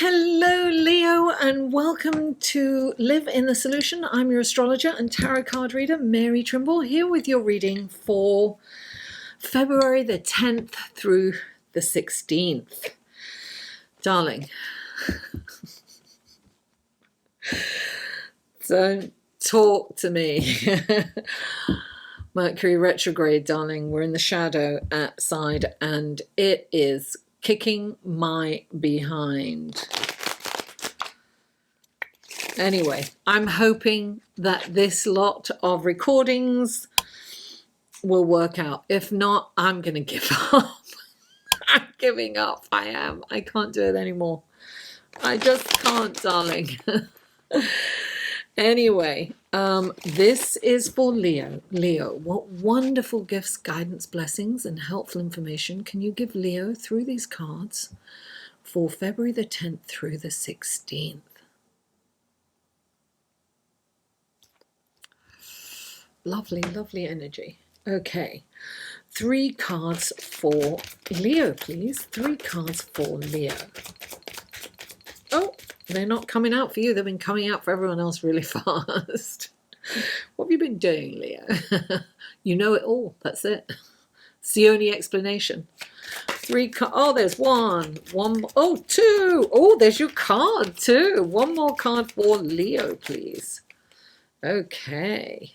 Hello, Leo, and welcome to Live in the Solution. I'm your astrologer and tarot card reader, Mary Trimble, here with your reading for February the 10th through the 16th. Darling, don't talk to me. Mercury retrograde, darling. We're in the shadow outside, and it is kicking my behind. Anyway, I'm hoping that this lot of recordings will work out. If not, I'm going to give up. I'm giving up. I am. I can't do it anymore. I just can't, darling. Anyway, this is for Leo. Leo, what wonderful gifts, guidance, blessings, and helpful information can you give Leo through these cards for February the 10th through the 16th? Lovely, lovely energy. Okay, 3 cards for Leo, please. 3 cards for Leo. Oh, they're not coming out for you. They've been coming out for everyone else really fast. What have you been doing, Leo? You know it all. That's it. It's the only explanation. 3 cards. Oh, there's one. Oh, 2. Oh, there's your card too. 1 more card for Leo, please. Okay.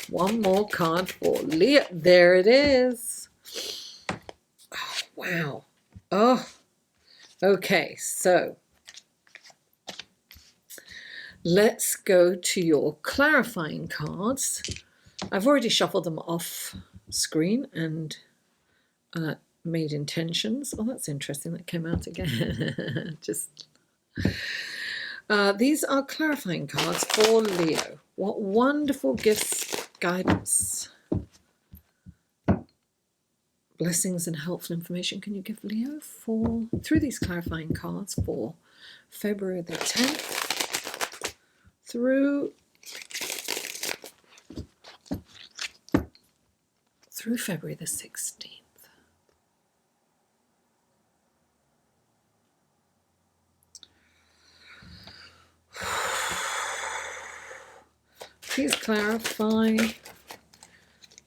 1 more card for Leo. There it is. Oh, wow. Oh, okay. So let's go to your clarifying cards. I've already shuffled them off screen and made intentions. Oh, that's interesting. That came out again. These are clarifying cards for Leo. What wonderful gifts, guidance, blessings, and helpful information can you give Leo through these clarifying cards for February the 10th through February the 16th. Please clarify.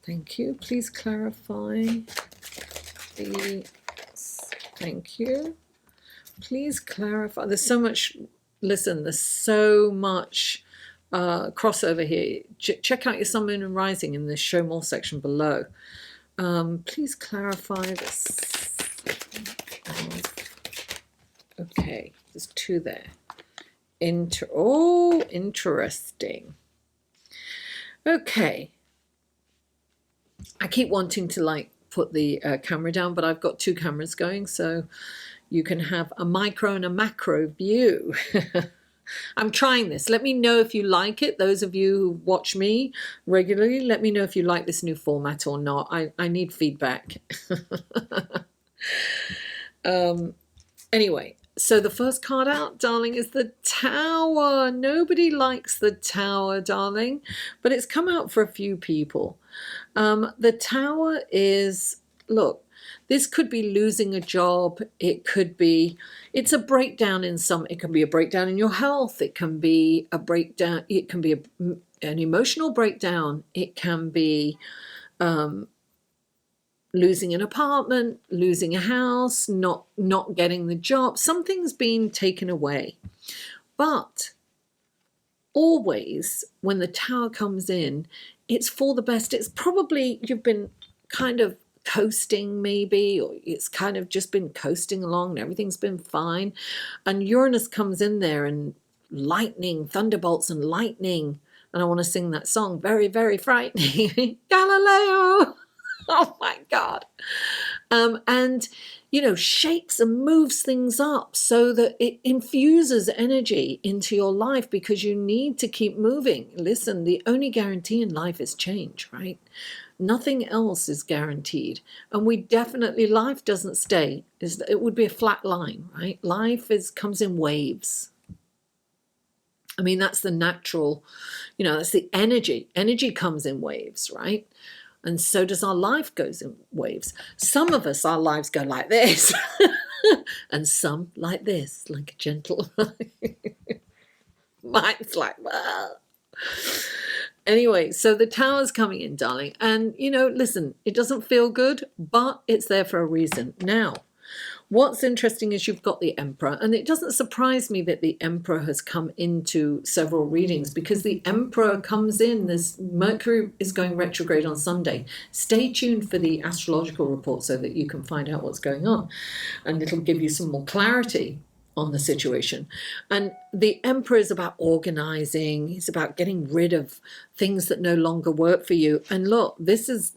Thank you. Please clarify. Thank you. Please clarify. There's so much. Listen, there's so much crossover here. Check out your sun, moon, and rising in the show more section below. Please clarify this. Okay, there's 2 there. Interesting. Okay. I keep wanting to put the camera down, but I've got 2 cameras going, so you can have a micro and a macro view. I'm trying this. Let me know if you like it. Those of you who watch me regularly, let me know if you like this new format or not. I need feedback. Anyway, so the first card out, darling, is the Tower. Nobody likes the Tower, darling, but it's come out for a few people. The Tower is, look, this could be losing a job. It's a breakdown in it can be a breakdown in your health. It can be a breakdown. It can be an emotional breakdown. It can be losing an apartment, losing a house, not getting the job. Something's been taken away. But always when the Tower comes in, it's for the best. It's probably you've been kind of coasting maybe, or it's kind of just been coasting along and everything's been fine. And Uranus comes in there and lightning, thunderbolts and lightning. And I want to sing that song, very, very frightening. Galileo! Oh my God. And, shakes and moves things up so that it infuses energy into your life because you need to keep moving. Listen, the only guarantee in life is change, right? Nothing else is guaranteed. And life doesn't stay. It would be a flat line, right? Life comes in waves. I mean, that's the natural, that's the energy. Energy comes in waves, right? And so does our life goes in waves. Some of us, our lives go like this. And some like this, like a gentle. Mine's like, well. Anyway, so the Tower's coming in, darling. And, listen, it doesn't feel good, but it's there for a reason. Now, what's interesting is you've got the Emperor, and it doesn't surprise me that the Emperor has come into several readings, because the Emperor comes in. This Mercury is going retrograde on Sunday. Stay tuned for the astrological report so that you can find out what's going on, and it'll give you some more clarity on the situation. And the Emperor is about organizing. He's about getting rid of things that no longer work for you. And look, this is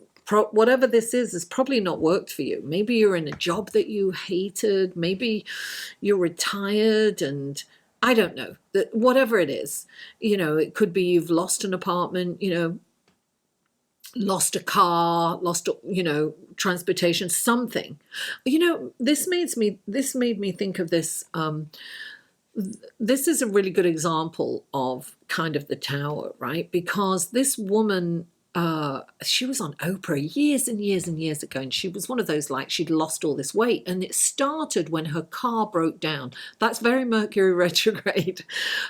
whatever this is probably not worked for you. Maybe you're in a job that you hated. Maybe you're retired, and I don't know, that whatever it is, it could be you've lost an apartment, lost a car, lost, transportation, something. This made me think of this. This is a really good example of kind of the Tower, right? Because this woman, she was on Oprah years and years and years ago, and she was one of those, like, she'd lost all this weight, and it started when her car broke down. That's very Mercury retrograde.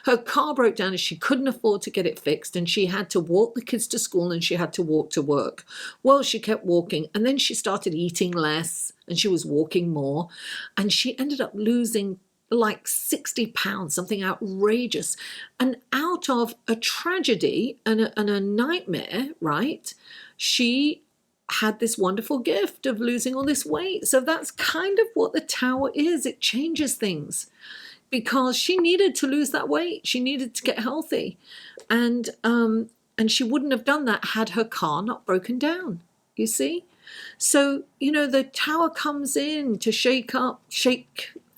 Her car broke down and she couldn't afford to get it fixed, and she had to walk the kids to school and she had to walk to work. Well, she kept walking, and then she started eating less and she was walking more, and she ended up losing like 60 pounds, something outrageous. And out of a tragedy and a nightmare, right, she had this wonderful gift of losing all this weight. So that's kind of what the Tower is. It changes things, because she needed to lose that weight. She needed to get healthy. And she wouldn't have done that had her car not broken down, you see? So, the Tower comes in to shake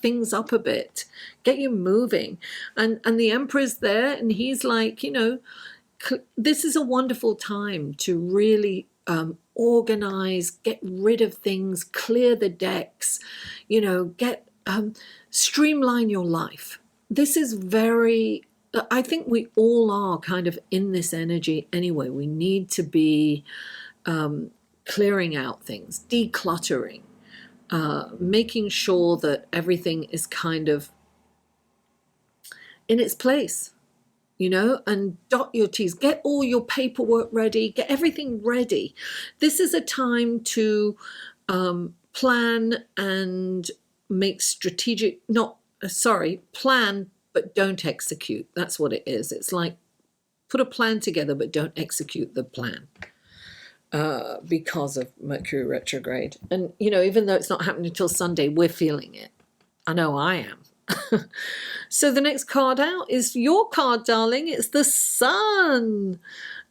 things up a bit, get you moving. And the Emperor's there, and he's like, this is a wonderful time to really organize, get rid of things, clear the decks, get streamline your life. This is I think we all are kind of in this energy anyway. We need to be clearing out things, decluttering, making sure that everything is kind of in its place, and dot your T's, get all your paperwork ready, get everything ready. This is a time to plan and make strategic, plan, but don't execute. That's what it is. It's like, put a plan together, but don't execute the plan. Because of Mercury retrograde. And, even though it's not happening until Sunday, we're feeling it. I know I am. So the next card out is your card, darling. It's the Sun.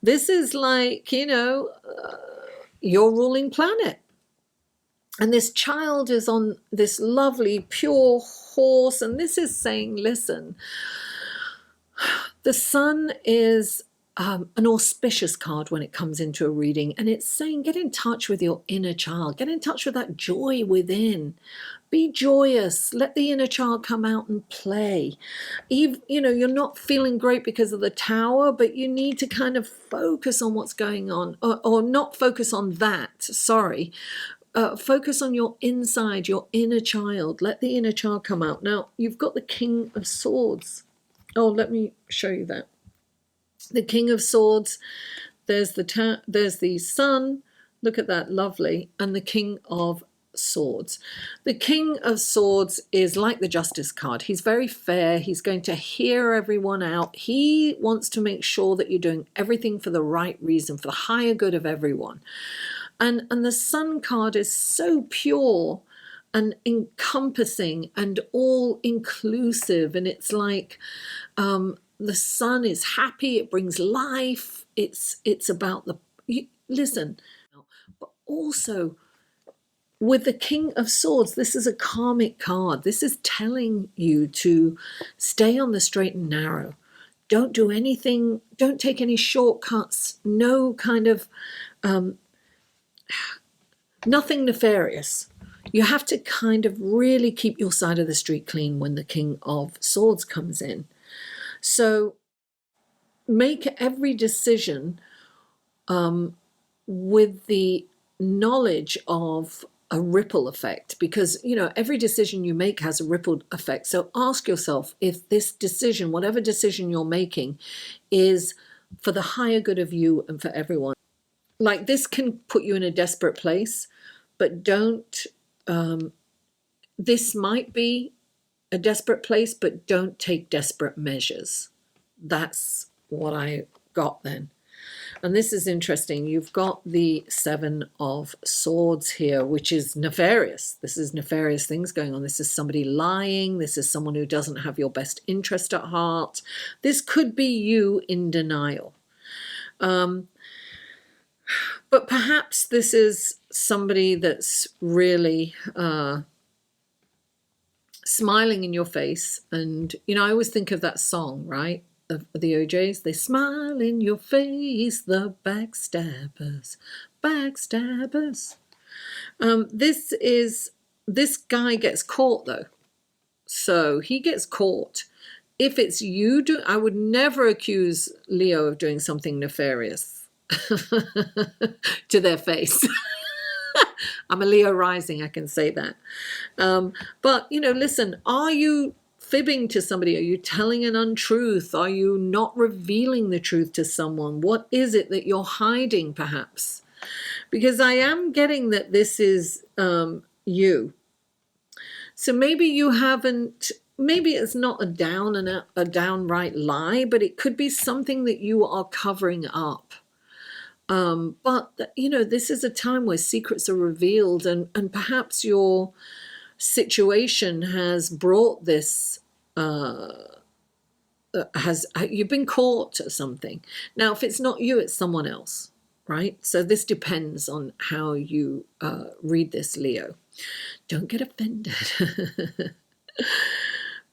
This is like, your ruling planet. And this child is on this lovely, pure horse. And this is saying, listen, the Sun is an auspicious card when it comes into a reading, and it's saying get in touch with your inner child, get in touch with that joy within, be joyous, let the inner child come out and play. You're not feeling great because of the Tower, but you need to kind of focus on what's going on, or not focus on that, focus on your inside, your inner child. Let the inner child come out. Now, you've got the King of Swords. Oh, let me show you that. The King of Swords, there's the Sun, look at that, lovely, and the King of Swords. The King of Swords is like the Justice card. He's very fair. He's going to hear everyone out. He wants to make sure that you're doing everything for the right reason, for the higher good of everyone. And the Sun card is so pure and encompassing and all inclusive, and it's like the Sun is happy, it brings life, it's about listen, but also with the King of Swords, this is a karmic card. This is telling you to stay on the straight and narrow. Don't do anything, don't take any shortcuts, no kind of nothing nefarious. You have to kind of really keep your side of the street clean when the King of Swords comes in. So make every decision with the knowledge of a ripple effect, because every decision you make has a ripple effect. So ask yourself if this decision, whatever decision you're making, is for the higher good of you and for everyone. Like, this can put you in a desperate place, but don't this might be a desperate place, but don't take desperate measures. That's what I got then. And this is interesting. You've got the Seven of Swords here, which is nefarious. This is nefarious things going on. This is somebody lying. This is someone who doesn't have your best interest at heart. This could be you in denial. But perhaps this is somebody that's really smiling in your face. And, I always think of that song, right? Of the OJs. They smile in your face, the backstabbers, backstabbers. This guy gets caught, though. So he gets caught. If it's you, I would never accuse Leo of doing something nefarious to their face. I'm a Leo rising, I can say that. But, listen, are you fibbing to somebody? Are you telling an untruth? Are you not revealing the truth to someone? What is it that you're hiding, perhaps? Because I am getting that this is you. So maybe you haven't, maybe it's not a downright lie, but it could be something that you are covering up. But, this is a time where secrets are revealed, and perhaps your situation has brought this, you've been caught at something. Now, if it's not you, it's someone else, right? So this depends on how you read this, Leo. Don't get offended.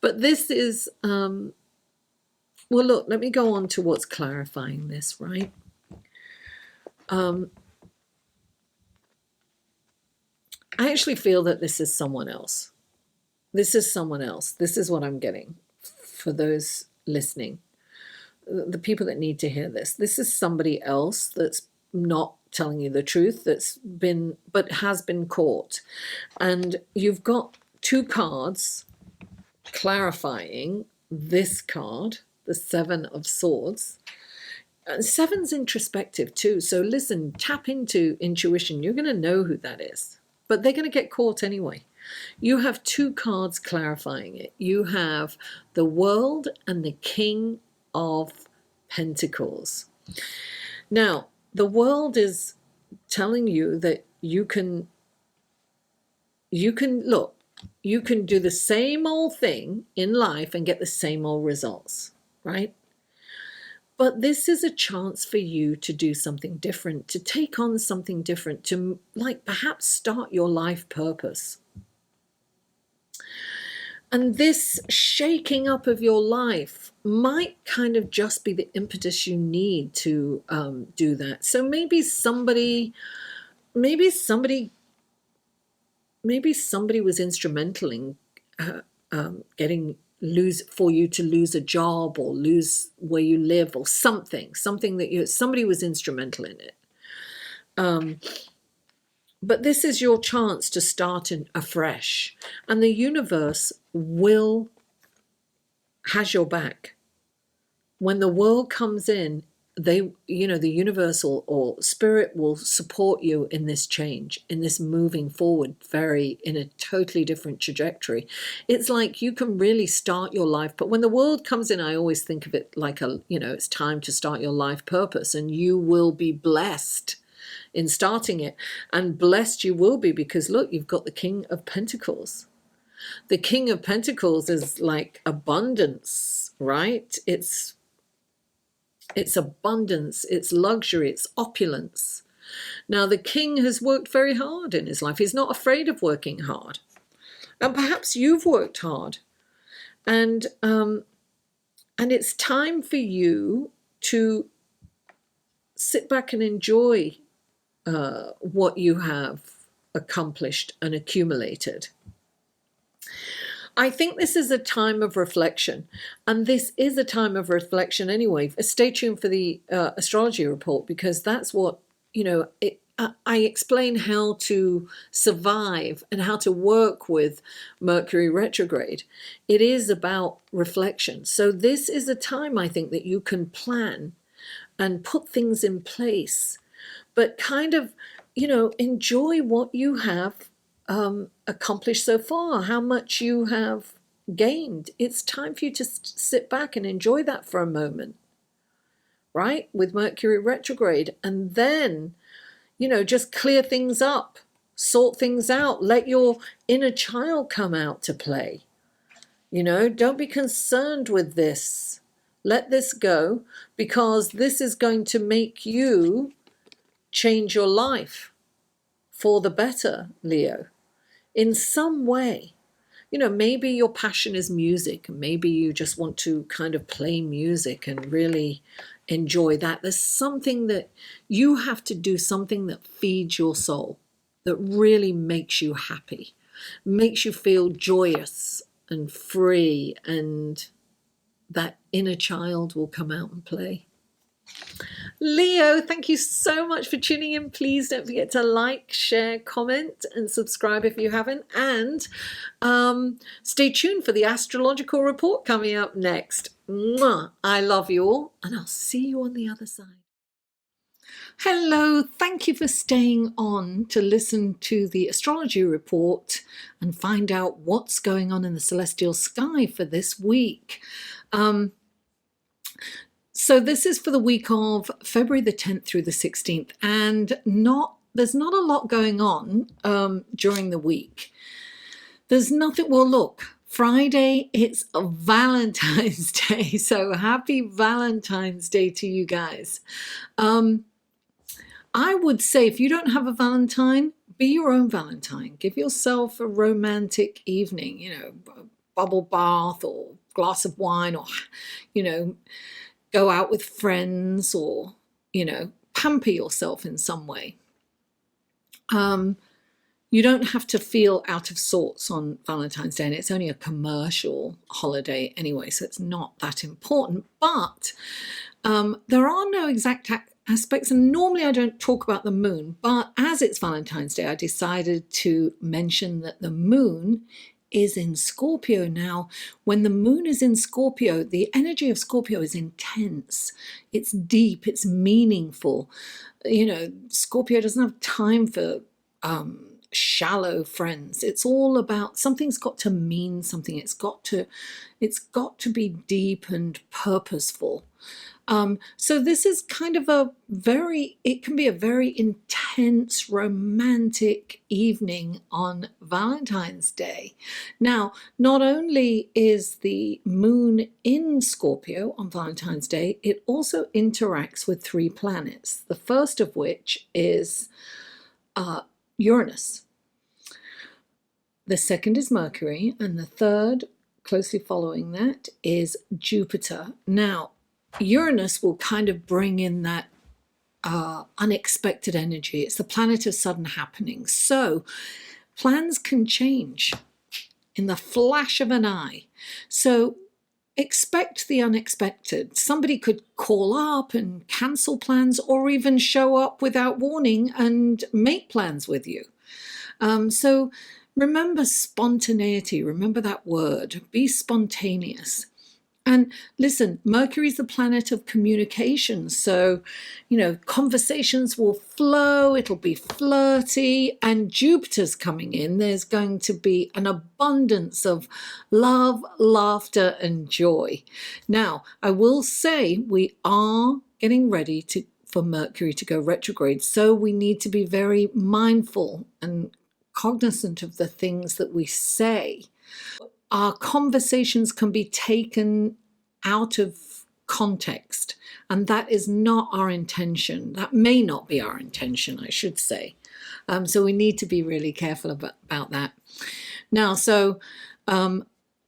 But this is, well, look, let me go on to what's clarifying this, right? I actually feel that this is someone else. This is someone else. This is what I'm getting for those listening, the people that need to hear this. This is somebody else that's not telling you the truth, but has been caught. And you've got two cards clarifying this card, the Seven of Swords. And Seven's introspective too. So listen, tap into intuition. You're going to know who that is. But they're going to get caught anyway. You have two cards clarifying it. You have the World and the King of Pentacles. Now, the World is telling you that you can do the same old thing in life and get the same old results, right? But this is a chance for you to do something different, to take on something different, to perhaps start your life purpose. And this shaking up of your life might kind of just be the impetus you need to do that. So maybe somebody was instrumental in for you to lose a job or lose where you live or something that somebody was instrumental in it. But this is your chance to start afresh, and the universe has your back. When the world comes in, the universe or spirit will support you in this change, in this moving forward, in a totally different trajectory. It's like you can really start your life. But when the world comes in, I always think of it like it's time to start your life purpose, and you will be blessed in starting it. And blessed you will be because look, you've got the King of Pentacles. The King of Pentacles is like abundance, right? It's abundance, it's luxury, it's opulence. Now, the king has worked very hard in his life. He's not afraid of working hard. And perhaps you've worked hard. And it's time for you to sit back and enjoy what you have accomplished and accumulated. I think this is a time of reflection, and this is a time of reflection anyway. Stay tuned for the astrology report, because that's what, I explain how to survive and how to work with Mercury retrograde. It is about reflection. So this is a time, I think, that you can plan and put things in place, but kind of, enjoy what you have accomplished so far, how much you have gained. It's time for you to sit back and enjoy that for a moment, right? With Mercury retrograde. And then, just clear things up, sort things out, let your inner child come out to play. Don't be concerned with this. Let this go, because this is going to make you change your life for the better, Leo, in some way. Maybe your passion is music, and maybe you just want to kind of play music and really enjoy that. There's something that you have to do, something that feeds your soul, that really makes you happy, makes you feel joyous and free, and that inner child will come out and play. Leo, thank you so much for tuning in. Please don't forget to like, share, comment, and subscribe if you haven't. And stay tuned for the astrological report coming up next. Mwah! I love you all, and I'll see you on the other side. Hello, thank you for staying on to listen to the astrology report and find out what's going on in the celestial sky for this week. So this is for the week of February the 10th through the 16th, and there's not a lot going on during the week. There's nothing. Well, look, Friday, it's Valentine's Day, so happy Valentine's Day to you guys. I would say, if you don't have a Valentine, be your own Valentine. Give yourself a romantic evening, a bubble bath or glass of wine, or, go out with friends, or, pamper yourself in some way. You don't have to feel out of sorts on Valentine's Day, and it's only a commercial holiday anyway, so it's not that important. But there are no exact aspects, and normally I don't talk about the moon, but as it's Valentine's Day, I decided to mention that the moon is in Scorpio now. When the moon is in Scorpio, the energy of Scorpio is intense. It's deep. It's meaningful. Scorpio doesn't have time for shallow friends. It's all about, something's got to mean something. It's got to be deep and purposeful. So this is kind of it can be a very intense, romantic evening on Valentine's Day. Now, not only is the moon in Scorpio on Valentine's Day, it also interacts with 3 planets, the first of which is Uranus. The second is Mercury, and the third, closely following that, is Jupiter. Now, Uranus will kind of bring in that unexpected energy. It's the planet of sudden happenings. So plans can change in the flash of an eye. So expect the unexpected. Somebody could call up and cancel plans, or even show up without warning and make plans with you. So remember spontaneity. Remember that word. Be spontaneous. And listen, Mercury's the planet of communication. So, conversations will flow, it'll be flirty, and Jupiter's coming in. There's going to be an abundance of love, laughter, and joy. Now, I will say we are getting ready for Mercury to go retrograde. So we need to be very mindful and cognizant of the things that we say. Our conversations can be taken out of context, and that is not our intention. That may not be our intention, I should say. So we need to be really careful about that. Now, so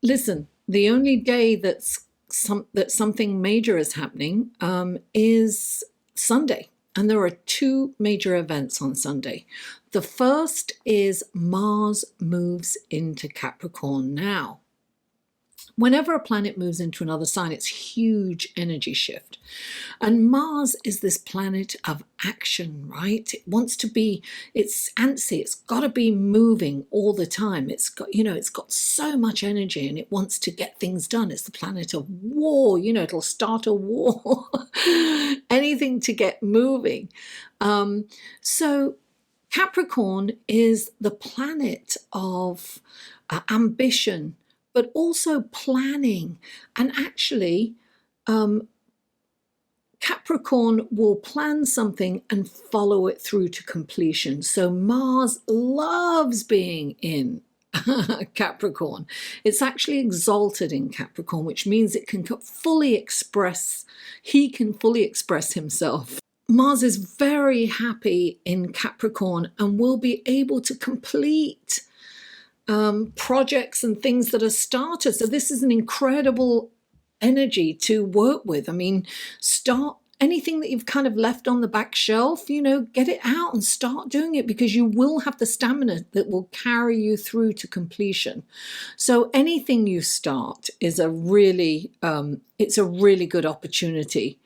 listen, the only day that something major is happening is Sunday. And there are 2 major events on Sunday. The first is Mars moves into Capricorn now. Whenever a planet moves into another sign, it's huge energy shift. And Mars is this planet of action, right? It wants to be, it's antsy, it's got to be moving all the time. It's got, it's got so much energy and it wants to get things done. It's the planet of war, it'll start a war, anything to get moving. So Capricorn is the planet of ambition, but also planning. And actually, Capricorn will plan something and follow it through to completion. So Mars loves being in Capricorn. It's actually exalted in Capricorn, which means it can fully express, he can fully express himself. Mars is very happy in Capricorn and will be able to complete projects and things that are started. So this is an incredible energy to work with. I mean, start anything that you've kind of left on the back shelf, get it out and start doing it, because you will have the stamina that will carry you through to completion. So anything you start is it's a really good opportunity.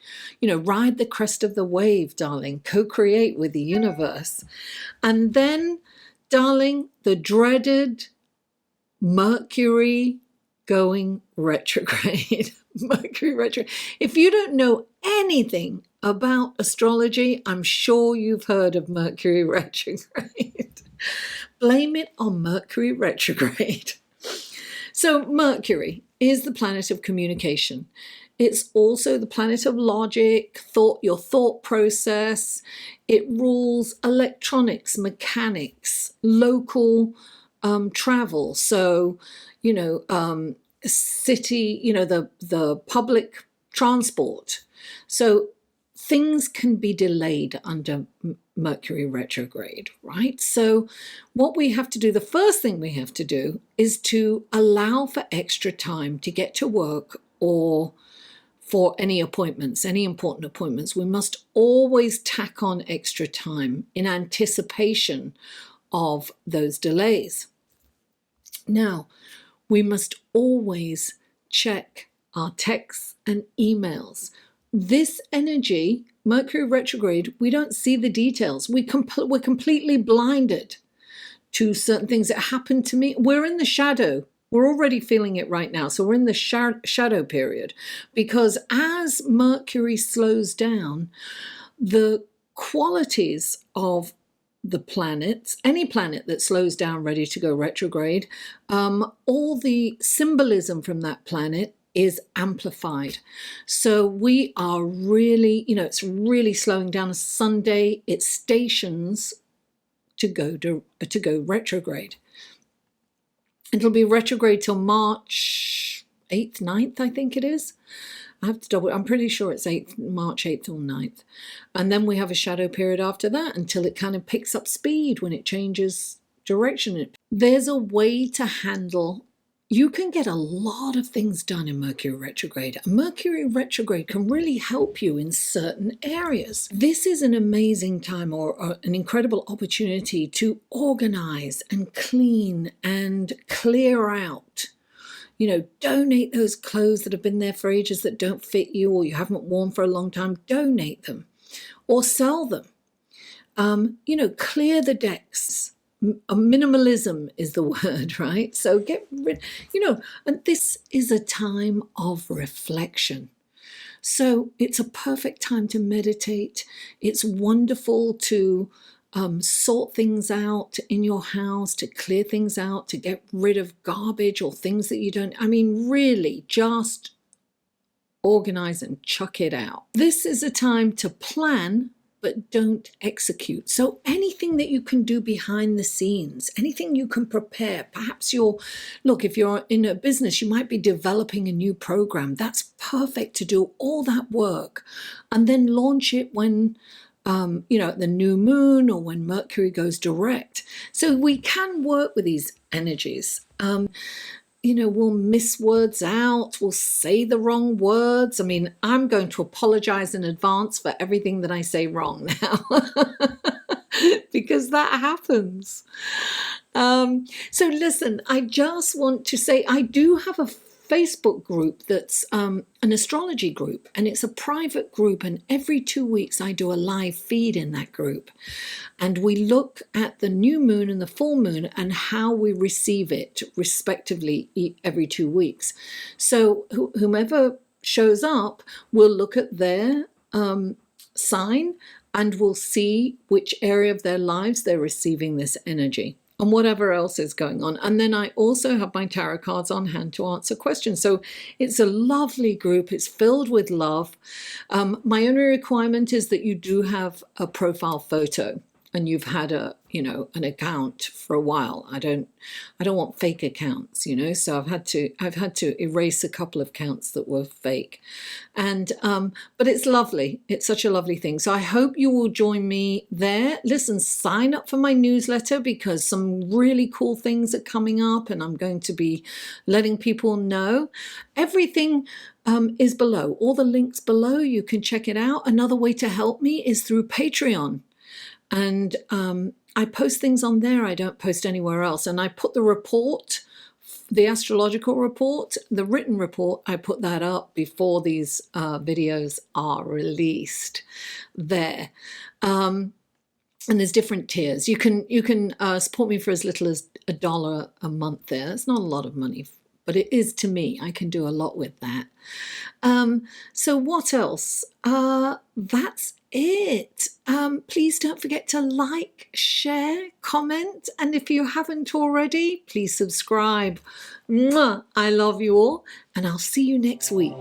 Ride the crest of the wave, darling, co-create with the universe. And then, darling, the dreaded Mercury going retrograde. Mercury retrograde. If you don't know anything about astrology, I'm sure you've heard of Mercury retrograde. Blame it on Mercury retrograde. So Mercury is the planet of communication. It's also the planet of logic, your thought process. It rules electronics, mechanics, local travel. So, city, the public transport. So things can be delayed under Mercury retrograde, right? So what we have to do, the first thing we have to do is to allow for extra time to get to work or for any appointments, any important appointments. We must always tack on extra time in anticipation of those delays. Now, we must always check our texts and emails. This energy, Mercury retrograde, we don't see the details. We're completely blinded to certain things that happen to me. We're in the shadow. We're already feeling it right now. So we're in the shadow period, because as Mercury slows down, the qualities of the planets, any planet that slows down ready to go retrograde, all the symbolism from that planet is amplified. So we are really, it's really slowing down. Sunday, it stations to go retrograde. It'll be retrograde till March 8th, 9th, I think it is. I have to double, I'm pretty sure it's March 8th or 9th. And then we have a shadow period after that until it kind of picks up speed when it changes direction. There's a way to handle, you can get a lot of things done in Mercury retrograde. Mercury retrograde can really help you in certain areas. This is an amazing time or an incredible opportunity to organize and clean and clear out. Donate those clothes that have been there for ages that don't fit you or you haven't worn for a long time. Donate them or sell them. Clear the decks. Minimalism is the word, right? So get rid, and this is a time of reflection. So it's a perfect time to meditate. It's wonderful to sort things out in your house, to clear things out, to get rid of garbage or things that you don't, really just organize and chuck it out. This is a time to plan, but don't execute. So anything that you can do behind the scenes, anything you can prepare, perhaps if you're in a business, you might be developing a new program. That's perfect to do all that work and then launch it when at the new moon or when Mercury goes direct. So we can work with these energies. We'll miss words out, we'll say the wrong words. I'm going to apologize in advance for everything that I say wrong now because that happens. So listen, I just want to say I do have a Facebook group that's an astrology group, and it's a private group, and every 2 weeks I do a live feed in that group, and we look at the new moon and the full moon and how we receive it respectively every 2 weeks. So whomever shows up will look at their sign, and we'll see which area of their lives they're receiving this energy and whatever else is going on. And then I also have my tarot cards on hand to answer questions. So it's a lovely group. It's filled with love. My only requirement is that you do have a profile photo and you've had an account for a while. I don't want fake accounts, so I've had to erase a couple of accounts that were fake. And but it's lovely. It's such a lovely thing. So I hope you will join me there. Listen, sign up for my newsletter because some really cool things are coming up and I'm going to be letting people know. Everything is below. All the links below. You can check it out. Another way to help me is through Patreon. And I post things on there I don't post anywhere else. And I put the report, the astrological report, the written report, I put that up before these videos are released there. And there's different tiers. You can support me for as little as $1 a month there. That's not a lot of money, but it is to me. I can do a lot with that. So what else? That's it. Please don't forget to like, share, comment, and if you haven't already, please subscribe. Mwah! I love you all, and I'll see you next week.